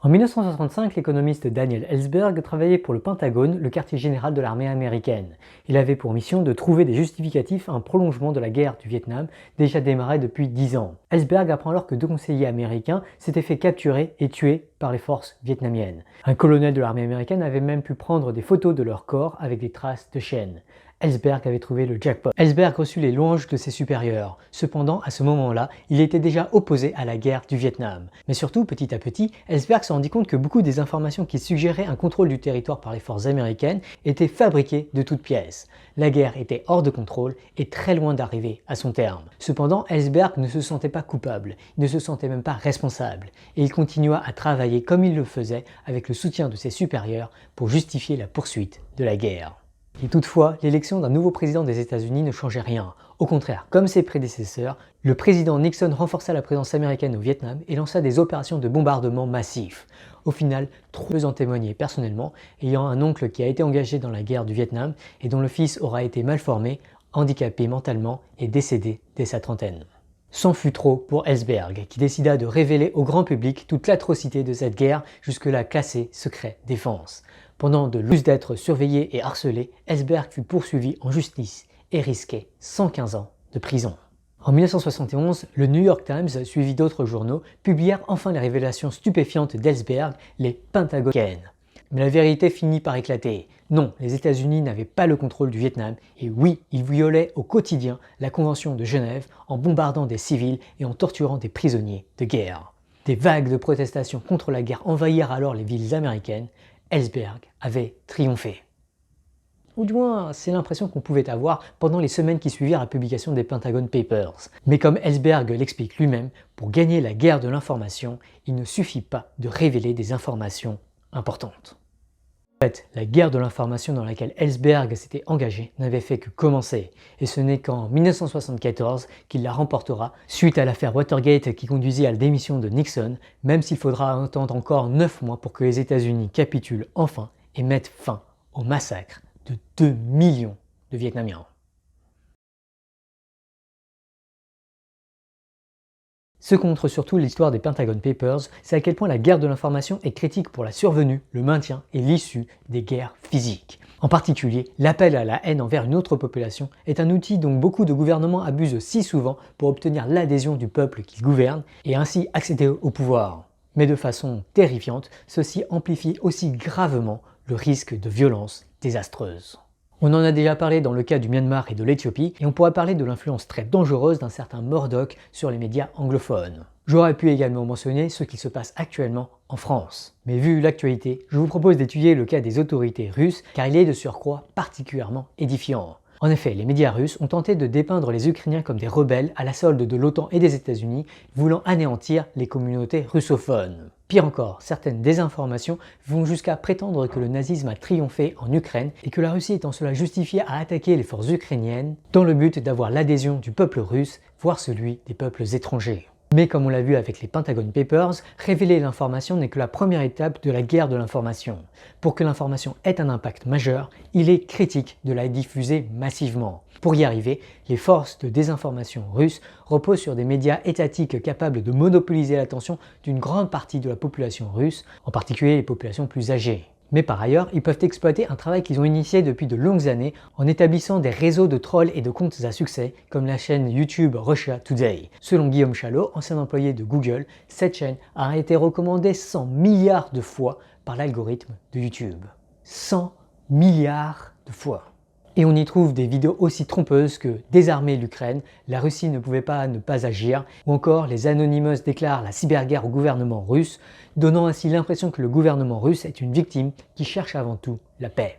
En 1965, l'économiste Daniel Ellsberg travaillait pour le Pentagone, le quartier général de l'armée américaine. Il avait pour mission de trouver des justificatifs à un prolongement de la guerre du Vietnam, déjà démarrée depuis 10 ans. Ellsberg apprend alors que 2 conseillers américains s'étaient fait capturer et tuer par les forces vietnamiennes. Un colonel de l'armée américaine avait même pu prendre des photos de leurs corps avec des traces de chaînes. Ellsberg avait trouvé le jackpot. Ellsberg reçut les louanges de ses supérieurs. Cependant, à ce moment-là, il était déjà opposé à la guerre du Vietnam. Mais surtout, petit à petit, Ellsberg se rendit compte que beaucoup des informations qui suggéraient un contrôle du territoire par les forces américaines étaient fabriquées de toutes pièces. La guerre était hors de contrôle et très loin d'arriver à son terme. Cependant, Ellsberg ne se sentait pas coupable, il ne se sentait même pas responsable, et il continua à travailler comme il le faisait avec le soutien de ses supérieurs pour justifier la poursuite de la guerre. Et toutefois, l'élection d'un nouveau président des États-Unis ne changeait rien. Au contraire, comme ses prédécesseurs, le président Nixon renforça la présence américaine au Vietnam et lança des opérations de bombardement massifs. Au final, 3 en témoignaient personnellement, ayant un oncle qui a été engagé dans la guerre du Vietnam et dont le fils aura été mal formé, handicapé mentalement et décédé dès sa trentaine. C'en fut trop pour Ellsberg, qui décida de révéler au grand public toute l'atrocité de cette guerre jusque-là classée secret défense. Pendant de longues d'être surveillé et harcelé, Ellsberg fut poursuivi en justice et risquait 115 ans de prison. En 1971, le New York Times, suivi d'autres journaux, publièrent enfin les révélations stupéfiantes d'Ellsberg, les Pentagoniennes. Mais la vérité finit par éclater. Non, les États-Unis n'avaient pas le contrôle du Vietnam, et oui, ils violaient au quotidien la Convention de Genève en bombardant des civils et en torturant des prisonniers de guerre. Des vagues de protestations contre la guerre envahirent alors les villes américaines. Ellsberg avait triomphé. Ou du moins, c'est l'impression qu'on pouvait avoir pendant les semaines qui suivirent la publication des Pentagon Papers. Mais comme Ellsberg l'explique lui-même, pour gagner la guerre de l'information, il ne suffit pas de révéler des informations importantes. En fait, la guerre de l'information dans laquelle Ellsberg s'était engagé n'avait fait que commencer, et ce n'est qu'en 1974 qu'il la remportera suite à l'affaire Watergate qui conduisit à la démission de Nixon, même s'il faudra attendre encore 9 mois pour que les États-Unis capitulent enfin et mettent fin au massacre de 2 millions de Vietnamiens. Ce que montre surtout l'histoire des Pentagon Papers, c'est à quel point la guerre de l'information est critique pour la survenue, le maintien et l'issue des guerres physiques. En particulier, l'appel à la haine envers une autre population est un outil dont beaucoup de gouvernements abusent si souvent pour obtenir l'adhésion du peuple qu'ils gouvernent et ainsi accéder au pouvoir. Mais de façon terrifiante, ceci amplifie aussi gravement le risque de violences désastreuses. On en a déjà parlé dans le cas du Myanmar et de l'Éthiopie, et on pourrait parler de l'influence très dangereuse d'un certain Murdoch sur les médias anglophones. J'aurais pu également mentionner ce qui se passe actuellement en France. Mais vu l'actualité, je vous propose d'étudier le cas des autorités russes, car il est de surcroît particulièrement édifiant. En effet, les médias russes ont tenté de dépeindre les Ukrainiens comme des rebelles à la solde de l'OTAN et des États-Unis, voulant anéantir les communautés russophones. Pire encore, certaines désinformations vont jusqu'à prétendre que le nazisme a triomphé en Ukraine et que la Russie est en cela justifiée à attaquer les forces ukrainiennes dans le but d'avoir l'adhésion du peuple russe, voire celui des peuples étrangers. Mais comme on l'a vu avec les Pentagon Papers, révéler l'information n'est que la première étape de la guerre de l'information. Pour que l'information ait un impact majeur, il est critique de la diffuser massivement. Pour y arriver, les forces de désinformation russes reposent sur des médias étatiques capables de monopoliser l'attention d'une grande partie de la population russe, en particulier les populations plus âgées. Mais par ailleurs, ils peuvent exploiter un travail qu'ils ont initié depuis de longues années en établissant des réseaux de trolls et de comptes à succès, comme la chaîne YouTube Russia Today. Selon Guillaume Chalot, ancien employé de Google, cette chaîne a été recommandée 100 milliards de fois par l'algorithme de YouTube. 100 milliards de fois. Et on y trouve des vidéos aussi trompeuses que désarmer l'Ukraine, la Russie ne pouvait pas ne pas agir, ou encore les Anonymous déclarent la cyberguerre au gouvernement russe, donnant ainsi l'impression que le gouvernement russe est une victime qui cherche avant tout la paix.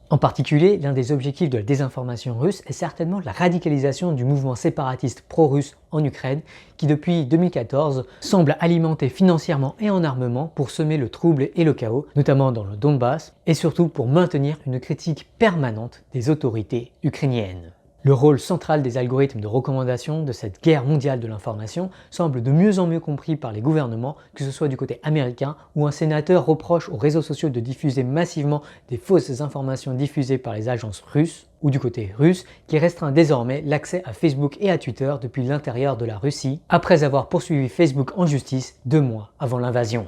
En particulier, l'un des objectifs de la désinformation russe est certainement la radicalisation du mouvement séparatiste pro-russe en Ukraine, qui depuis 2014 semble alimenter financièrement et en armement pour semer le trouble et le chaos, notamment dans le Donbass, et surtout pour maintenir une critique permanente des autorités ukrainiennes. Le rôle central des algorithmes de recommandation de cette guerre mondiale de l'information semble de mieux en mieux compris par les gouvernements, que ce soit du côté américain où un sénateur reproche aux réseaux sociaux de diffuser massivement des fausses informations diffusées par les agences russes, ou du côté russe qui restreint désormais l'accès à Facebook et à Twitter depuis l'intérieur de la Russie, après avoir poursuivi Facebook en justice 2 mois avant l'invasion.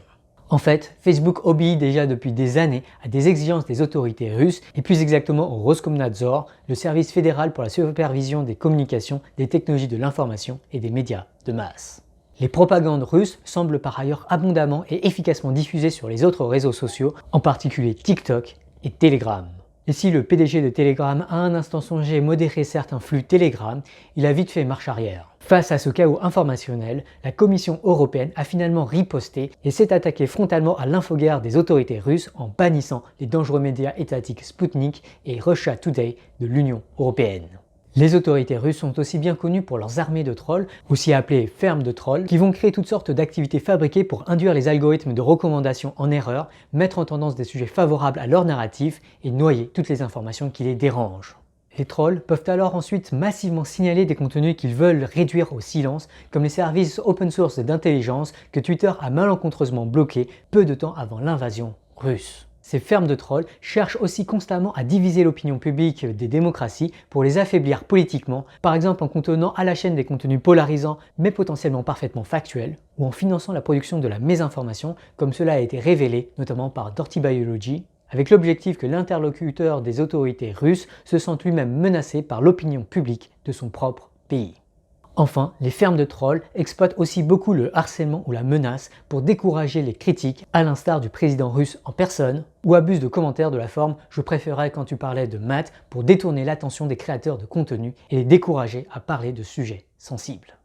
En fait, Facebook obéit déjà depuis des années à des exigences des autorités russes et plus exactement au Roskomnadzor, le service fédéral pour la supervision des communications, des technologies de l'information et des médias de masse. Les propagandes russes semblent par ailleurs abondamment et efficacement diffusées sur les autres réseaux sociaux, en particulier TikTok et Telegram. Et si le PDG de Telegram a un instant songé modérer certains flux Telegram, il a vite fait marche arrière. Face à ce chaos informationnel, la Commission européenne a finalement riposté et s'est attaquée frontalement à l'infoguerre des autorités russes en bannissant les dangereux médias étatiques Sputnik et Russia Today de l'Union européenne. Les autorités russes sont aussi bien connues pour leurs armées de trolls, aussi appelées fermes de trolls, qui vont créer toutes sortes d'activités fabriquées pour induire les algorithmes de recommandation en erreur, mettre en tendance des sujets favorables à leur narratif et noyer toutes les informations qui les dérangent. Les trolls peuvent alors ensuite massivement signaler des contenus qu'ils veulent réduire au silence, comme les services open source d'intelligence que Twitter a malencontreusement bloqués peu de temps avant l'invasion russe. Ces fermes de trolls cherchent aussi constamment à diviser l'opinion publique des démocraties pour les affaiblir politiquement, par exemple en contenant à la chaîne des contenus polarisants mais potentiellement parfaitement factuels, ou en finançant la production de la mésinformation comme cela a été révélé notamment par Dirty Biology, avec l'objectif que l'interlocuteur des autorités russes se sente lui-même menacé par l'opinion publique de son propre pays. Enfin, les fermes de trolls exploitent aussi beaucoup le harcèlement ou la menace pour décourager les critiques, à l'instar du président russe en personne, ou abusent de commentaires de la forme « je préférais quand tu parlais de maths » pour détourner l'attention des créateurs de contenu et les décourager à parler de sujets sensibles.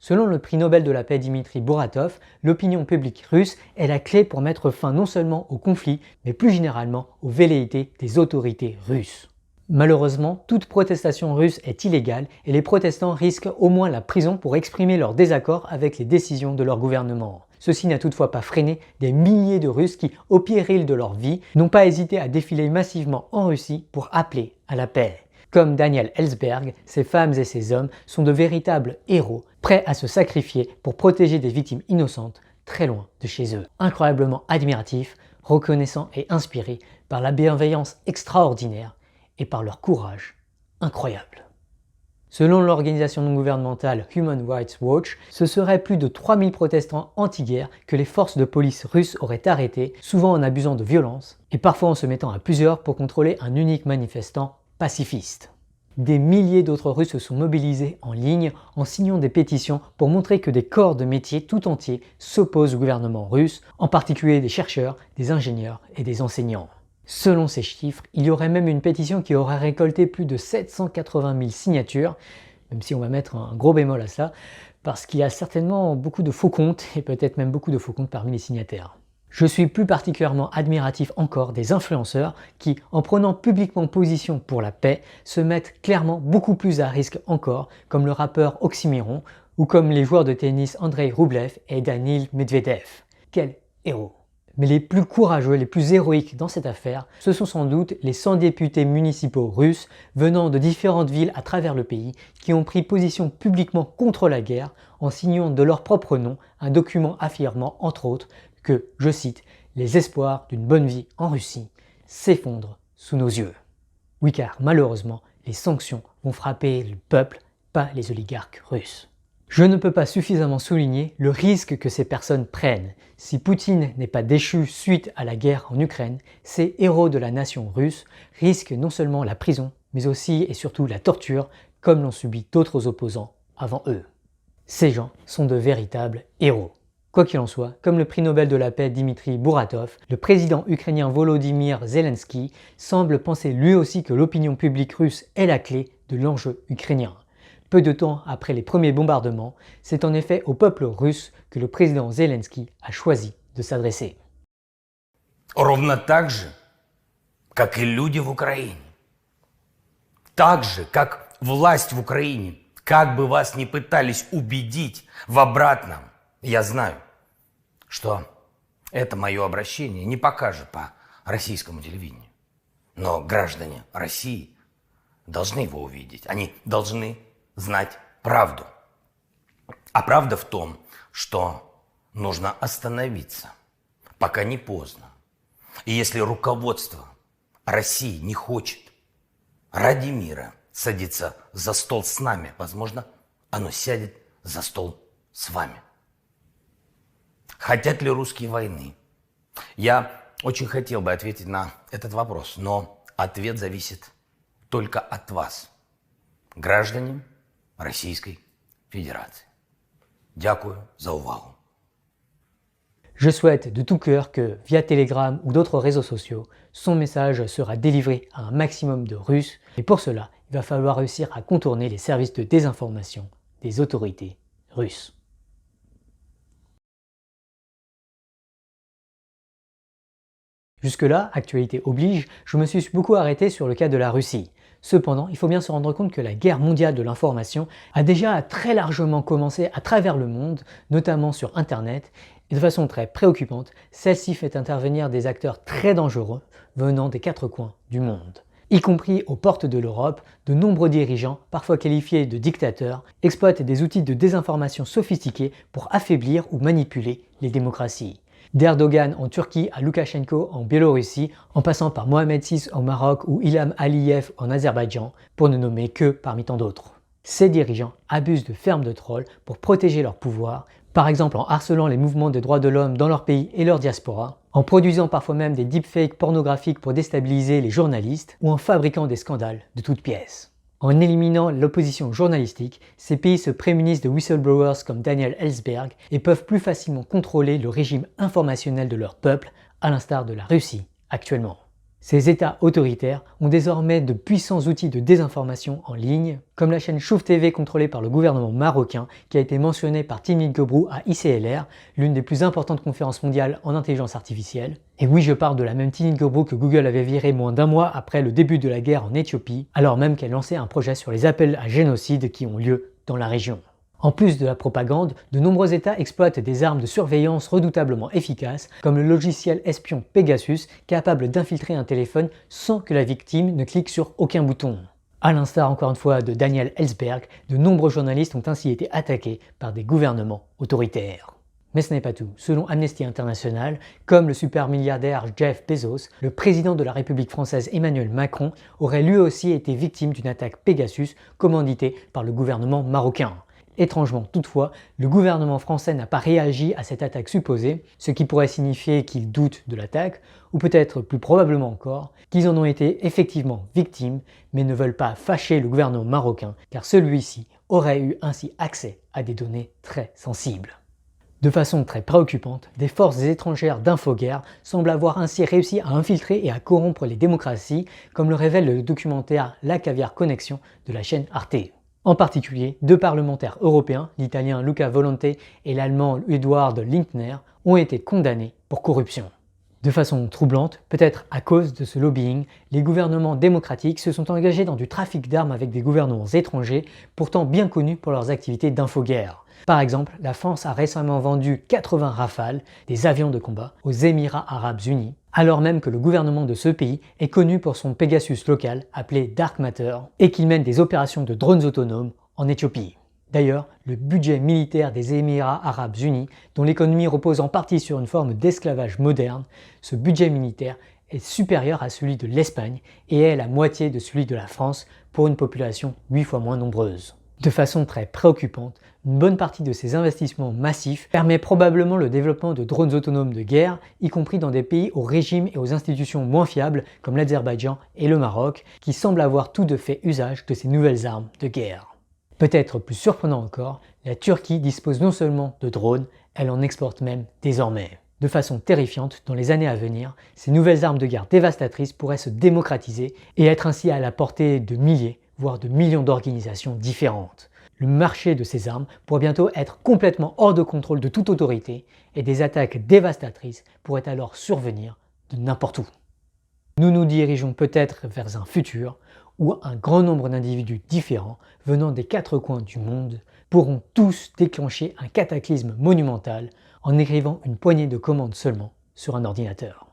Selon le prix Nobel de la paix Dmitri Buratov, l'opinion publique russe est la clé pour mettre fin non seulement au conflit, mais plus généralement aux velléités des autorités russes. Malheureusement, toute protestation russe est illégale et les protestants risquent au moins la prison pour exprimer leur désaccord avec les décisions de leur gouvernement. Ceci n'a toutefois pas freiné des milliers de Russes qui, au péril de leur vie, n'ont pas hésité à défiler massivement en Russie pour appeler à la paix. Comme Daniel Ellsberg, ces femmes et ces hommes sont de véritables héros, prêts à se sacrifier pour protéger des victimes innocentes très loin de chez eux. Incroyablement admiratifs, reconnaissants et inspirés par la bienveillance extraordinaire et par leur courage incroyable. Selon l'organisation non gouvernementale Human Rights Watch, ce seraient plus de 3000 protestants anti-guerre que les forces de police russes auraient arrêtés, souvent en abusant de violence, et parfois en se mettant à plusieurs pour contrôler un unique manifestant pacifiste. Des milliers d'autres Russes se sont mobilisés en ligne en signant des pétitions pour montrer que des corps de métier tout entiers s'opposent au gouvernement russe, en particulier des chercheurs, des ingénieurs et des enseignants. Selon ces chiffres, il y aurait même une pétition qui aurait récolté plus de 780 000 signatures, même si on va mettre un gros bémol à ça, parce qu'il y a certainement beaucoup de faux comptes, et peut-être même beaucoup de faux comptes parmi les signataires. Je suis plus particulièrement admiratif encore des influenceurs qui, en prenant publiquement position pour la paix, se mettent clairement beaucoup plus à risque encore, comme le rappeur Oxymiron, ou comme les joueurs de tennis Andrei Rublev et Daniil Medvedev. Quels héros! Mais les plus courageux, les plus héroïques dans cette affaire, ce sont sans doute les 100 députés municipaux russes venant de différentes villes à travers le pays qui ont pris position publiquement contre la guerre en signant de leur propre nom un document affirmant entre autres que, je cite, « les espoirs d'une bonne vie en Russie s'effondrent sous nos yeux ». Oui car malheureusement, les sanctions vont frapper le peuple, pas les oligarques russes. Je ne peux pas suffisamment souligner le risque que ces personnes prennent. Si Poutine n'est pas déchu suite à la guerre en Ukraine, ces héros de la nation russe risquent non seulement la prison, mais aussi et surtout la torture, comme l'ont subi d'autres opposants avant eux. Ces gens sont de véritables héros. Quoi qu'il en soit, comme le prix Nobel de la paix Dmitri Buratov, le président ukrainien Volodymyr Zelensky semble penser lui aussi que l'opinion publique russe est la clé de l'enjeu ukrainien. Peu de temps après les premiers bombardements, c'est en effet au peuple russe que le président Zelensky a choisi de s'adresser. Ровно так же, как и люди в Украине. Так же, как власть в Украине. Как бы вас ни пытались убедить в обратном, я знаю, что это мое обращение не покажет по российскому телевидению. Но граждане России должны его увидеть. Они должны знать правду. А правда в том, что нужно остановиться, пока не поздно. И если руководство России не хочет ради мира садиться за стол с нами, возможно, оно сядет за стол с вами. Хотят ли русские войны? Я очень хотел бы ответить на этот вопрос, но ответ зависит только от вас, граждане Российской Fédération. Дякую за увагу. Je souhaite de tout cœur que, via Telegram ou d'autres réseaux sociaux, son message sera délivré à un maximum de Russes, et pour cela, il va falloir réussir à contourner les services de désinformation des autorités russes. Jusque-là, actualité oblige, je me suis beaucoup arrêté sur le cas de la Russie. Cependant, il faut bien se rendre compte que la guerre mondiale de l'information a déjà très largement commencé à travers le monde, notamment sur Internet, et de façon très préoccupante, celle-ci fait intervenir des acteurs très dangereux venant des quatre coins du monde. Y compris aux portes de l'Europe, de nombreux dirigeants, parfois qualifiés de dictateurs, exploitent des outils de désinformation sophistiqués pour affaiblir ou manipuler les démocraties. D'Erdogan en Turquie à Loukachenko en Biélorussie, en passant par Mohamed VI au Maroc ou Ilham Aliyev en Azerbaïdjan, pour ne nommer que parmi tant d'autres. Ces dirigeants abusent de fermes de trolls pour protéger leur pouvoir, par exemple en harcelant les mouvements des droits de l'homme dans leur pays et leur diaspora, en produisant parfois même des deepfakes pornographiques pour déstabiliser les journalistes, ou en fabriquant des scandales de toutes pièces. En éliminant l'opposition journalistique, ces pays se prémunissent de whistleblowers comme Daniel Ellsberg et peuvent plus facilement contrôler le régime informationnel de leur peuple, à l'instar de la Russie actuellement. Ces États autoritaires ont désormais de puissants outils de désinformation en ligne, comme la chaîne Chouf TV contrôlée par le gouvernement marocain qui a été mentionnée par Timnit Gebru à ICLR, l'une des plus importantes conférences mondiales en intelligence artificielle. Et oui, je parle de la même Timnit Gebru que Google avait viré moins d'un mois après le début de la guerre en Éthiopie, alors même qu'elle lançait un projet sur les appels à génocide qui ont lieu dans la région. En plus de la propagande, de nombreux États exploitent des armes de surveillance redoutablement efficaces, comme le logiciel espion Pegasus, capable d'infiltrer un téléphone sans que la victime ne clique sur aucun bouton. À l'instar encore une fois de Daniel Ellsberg, de nombreux journalistes ont ainsi été attaqués par des gouvernements autoritaires. Mais ce n'est pas tout. Selon Amnesty International, comme le supermilliardaire Jeff Bezos, le président de la République française Emmanuel Macron aurait lui aussi été victime d'une attaque Pegasus commanditée par le gouvernement marocain. Étrangement toutefois, le gouvernement français n'a pas réagi à cette attaque supposée, ce qui pourrait signifier qu'ils doutent de l'attaque, ou peut-être plus probablement encore, qu'ils en ont été effectivement victimes, mais ne veulent pas fâcher le gouvernement marocain, car celui-ci aurait eu ainsi accès à des données très sensibles. De façon très préoccupante, des forces étrangères d'infoguerre semblent avoir ainsi réussi à infiltrer et à corrompre les démocraties, comme le révèle le documentaire La Caviar Connexion de la chaîne Arte. En particulier, deux parlementaires européens, l'italien Luca Volonte et l'allemand Eduard Lindner, ont été condamnés pour corruption. De façon troublante, peut-être à cause de ce lobbying, les gouvernements démocratiques se sont engagés dans du trafic d'armes avec des gouvernements étrangers, pourtant bien connus pour leurs activités d'infoguerre. Par exemple, la France a récemment vendu 80 Rafale, des avions de combat, aux Émirats Arabes Unis, alors même que le gouvernement de ce pays est connu pour son Pegasus local appelé Dark Matter et qu'il mène des opérations de drones autonomes en Éthiopie. D'ailleurs, le budget militaire des Émirats Arabes Unis, dont l'économie repose en partie sur une forme d'esclavage moderne, ce budget militaire est supérieur à celui de l'Espagne et est la moitié de celui de la France pour une population 8 fois moins nombreuse. De façon très préoccupante, une bonne partie de ces investissements massifs permet probablement le développement de drones autonomes de guerre, y compris dans des pays aux régimes et aux institutions moins fiables comme l'Azerbaïdjan et le Maroc, qui semblent avoir tout de fait usage de ces nouvelles armes de guerre. Peut-être plus surprenant encore, la Turquie dispose non seulement de drones, elle en exporte même désormais. De façon terrifiante, dans les années à venir, ces nouvelles armes de guerre dévastatrices pourraient se démocratiser et être ainsi à la portée de milliers, voire de millions d'organisations différentes. Le marché de ces armes pourrait bientôt être complètement hors de contrôle de toute autorité et des attaques dévastatrices pourraient alors survenir de n'importe où. Nous nous dirigeons peut-être vers un futur où un grand nombre d'individus différents venant des quatre coins du monde pourront tous déclencher un cataclysme monumental en écrivant une poignée de commandes seulement sur un ordinateur.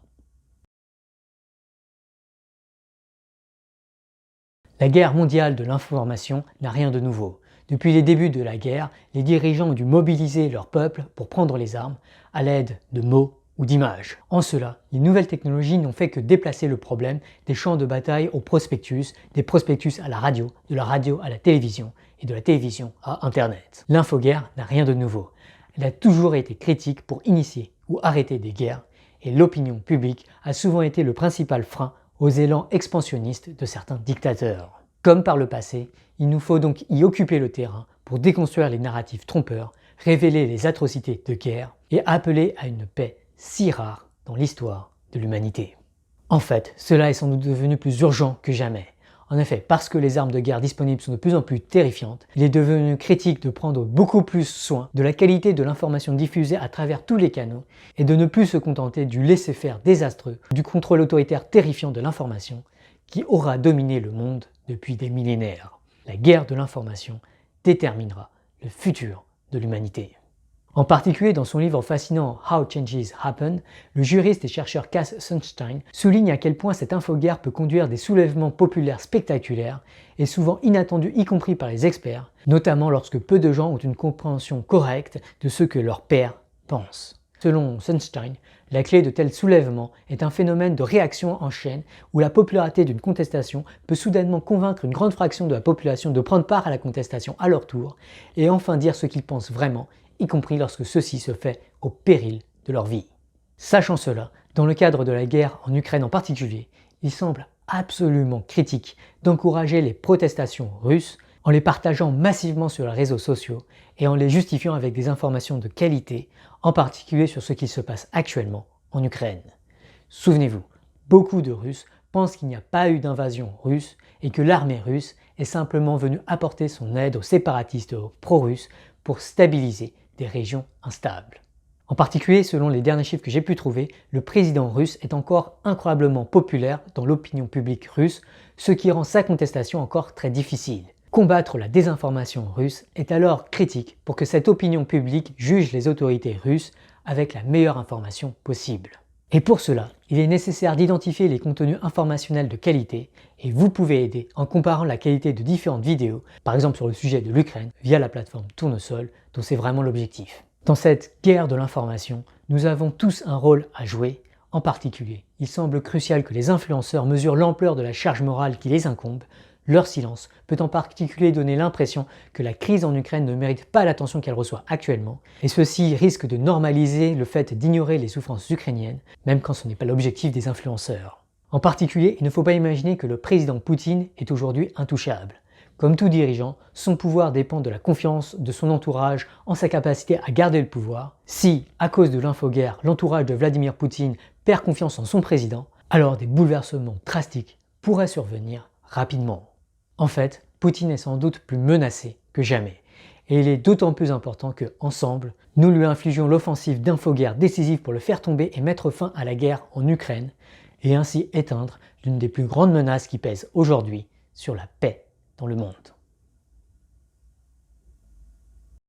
La guerre mondiale de l'information n'a rien de nouveau. Depuis les débuts de la guerre, les dirigeants ont dû mobiliser leur peuple pour prendre les armes à l'aide de mots, ou d'images. En cela, les nouvelles technologies n'ont fait que déplacer le problème des champs de bataille au prospectus, des prospectus à la radio, de la radio à la télévision et de la télévision à Internet. L'infoguerre n'a rien de nouveau. Elle a toujours été critique pour initier ou arrêter des guerres et l'opinion publique a souvent été le principal frein aux élans expansionnistes de certains dictateurs. Comme par le passé, il nous faut donc y occuper le terrain pour déconstruire les narratifs trompeurs, révéler les atrocités de guerre et appeler à une paix si rare dans l'histoire de l'humanité. En fait, cela est sans doute devenu plus urgent que jamais. En effet, parce que les armes de guerre disponibles sont de plus en plus terrifiantes, il est devenu critique de prendre beaucoup plus soin de la qualité de l'information diffusée à travers tous les canaux et de ne plus se contenter du laisser-faire désastreux, du contrôle autoritaire terrifiant de l'information qui aura dominé le monde depuis des millénaires. La guerre de l'information déterminera le futur de l'humanité. En particulier dans son livre fascinant How Changes Happen, le juriste et chercheur Cass Sunstein souligne à quel point cette infoguerre peut conduire des soulèvements populaires spectaculaires et souvent inattendus y compris par les experts, notamment lorsque peu de gens ont une compréhension correcte de ce que leurs pairs pensent. Selon Sunstein, la clé de tels soulèvements est un phénomène de réaction en chaîne où la popularité d'une contestation peut soudainement convaincre une grande fraction de la population de prendre part à la contestation à leur tour et enfin dire ce qu'ils pensent vraiment, y compris lorsque ceci se fait au péril de leur vie. Sachant cela, dans le cadre de la guerre en Ukraine en particulier, il semble absolument critique d'encourager les protestations russes en les partageant massivement sur les réseaux sociaux et en les justifiant avec des informations de qualité, en particulier sur ce qui se passe actuellement en Ukraine. Souvenez-vous, beaucoup de Russes pensent qu'il n'y a pas eu d'invasion russe et que l'armée russe est simplement venue apporter son aide aux séparatistes pro-russes pour stabiliser des régions instables. En particulier, selon les derniers chiffres que j'ai pu trouver, le président russe est encore incroyablement populaire dans l'opinion publique russe, ce qui rend sa contestation encore très difficile. Combattre la désinformation russe est alors critique pour que cette opinion publique juge les autorités russes avec la meilleure information possible. Et pour cela, il est nécessaire d'identifier les contenus informationnels de qualité et vous pouvez aider en comparant la qualité de différentes vidéos, par exemple sur le sujet de l'Ukraine, via la plateforme Tournesol, dont c'est vraiment l'objectif. Dans cette guerre de l'information, nous avons tous un rôle à jouer. En particulier, il semble crucial que les influenceurs mesurent l'ampleur de la charge morale qui les incombe. Leur silence peut en particulier donner l'impression que la crise en Ukraine ne mérite pas l'attention qu'elle reçoit actuellement, et ceci risque de normaliser le fait d'ignorer les souffrances ukrainiennes, même quand ce n'est pas l'objectif des influenceurs. En particulier, il ne faut pas imaginer que le président Poutine est aujourd'hui intouchable. Comme tout dirigeant, son pouvoir dépend de la confiance de son entourage en sa capacité à garder le pouvoir. Si, à cause de l'infoguerre, l'entourage de Vladimir Poutine perd confiance en son président, alors des bouleversements drastiques pourraient survenir rapidement. En fait, Poutine est sans doute plus menacé que jamais. Et il est d'autant plus important que, ensemble, nous lui infligions l'offensive d'infoguerre décisive pour le faire tomber et mettre fin à la guerre en Ukraine, et ainsi éteindre l'une des plus grandes menaces qui pèsent aujourd'hui sur la paix dans le monde.